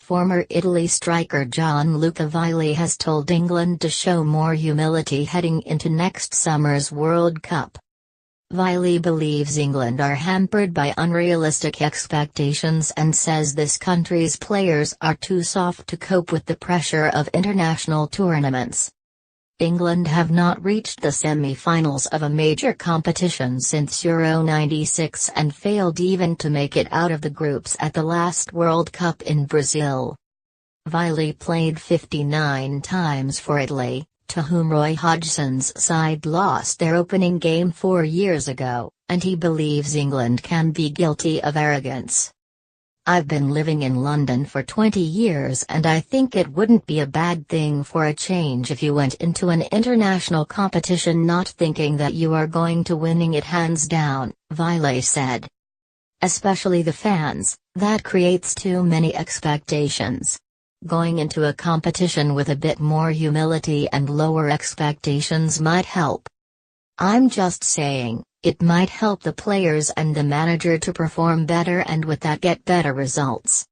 Former Italy striker Gianluca Vialli has told England to show more humility heading into next summer's World Cup. Vialli believes England are hampered by unrealistic expectations and says this country's players are too soft to cope with the pressure of international tournaments. England have not reached the semi-finals of a major competition since Euro '96 and failed even to make it out of the groups at the last World Cup in Brazil. Vialli played 59 times for Italy, to whom Roy Hodgson's side lost their opening game 4 years ago, and he believes England can be guilty of arrogance. "I've been living in London for 20 years and I think it wouldn't be a bad thing for a change if you went into an international competition not thinking that you are going to winning it hands down," Vialli said. "Especially the fans, that creates too many expectations. Going into a competition with a bit more humility and lower expectations might help. I'm just saying, it might help the players and the manager to perform better and with that get better results."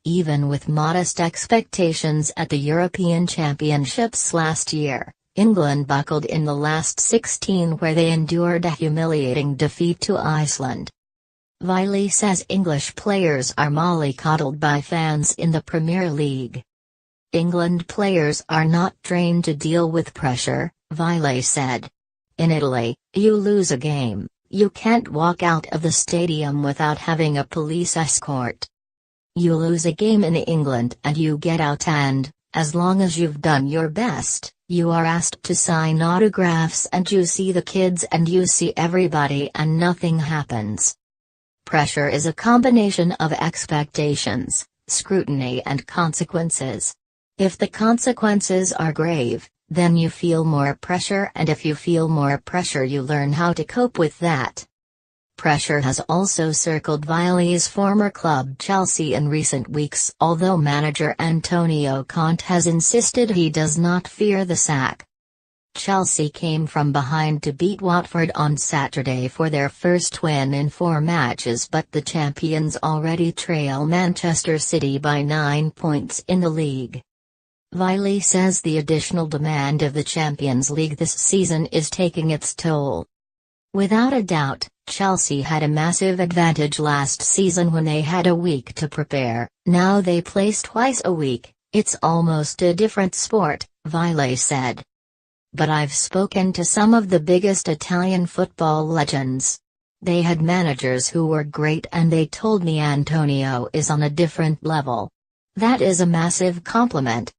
Even with modest expectations at the European Championships last year, England buckled in the last 16 where they endured a humiliating defeat to Iceland. Vialli says English players are mollycoddled by fans in the Premier League. "England players are not trained to deal with pressure," Vialli said. "In Italy, you lose a game, you can't walk out of the stadium without having a police escort. You lose a game in England and you get out and, as long as you've done your best, you are asked to sign autographs and you see the kids and you see everybody and nothing happens. Pressure is a combination of expectations, scrutiny and consequences. If the consequences are grave, then you feel more pressure, and if you feel more pressure you learn how to cope with that." Pressure has also circled Vialli's former club Chelsea in recent weeks, although manager Antonio Conte has insisted he does not fear the sack. Chelsea came from behind to beat Watford on Saturday for their first win in 4 matches, but the champions already trail Manchester City by 9 points in the league. Vialli says the additional demand of the Champions League this season is taking its toll. "Without a doubt, Chelsea had a massive advantage last season when they had a week to prepare, now they place twice a week, it's almost a different sport," Vialli said. "But I've spoken to some of the biggest Italian football legends. They had managers who were great and they told me Antonio is on a different level. That is a massive compliment.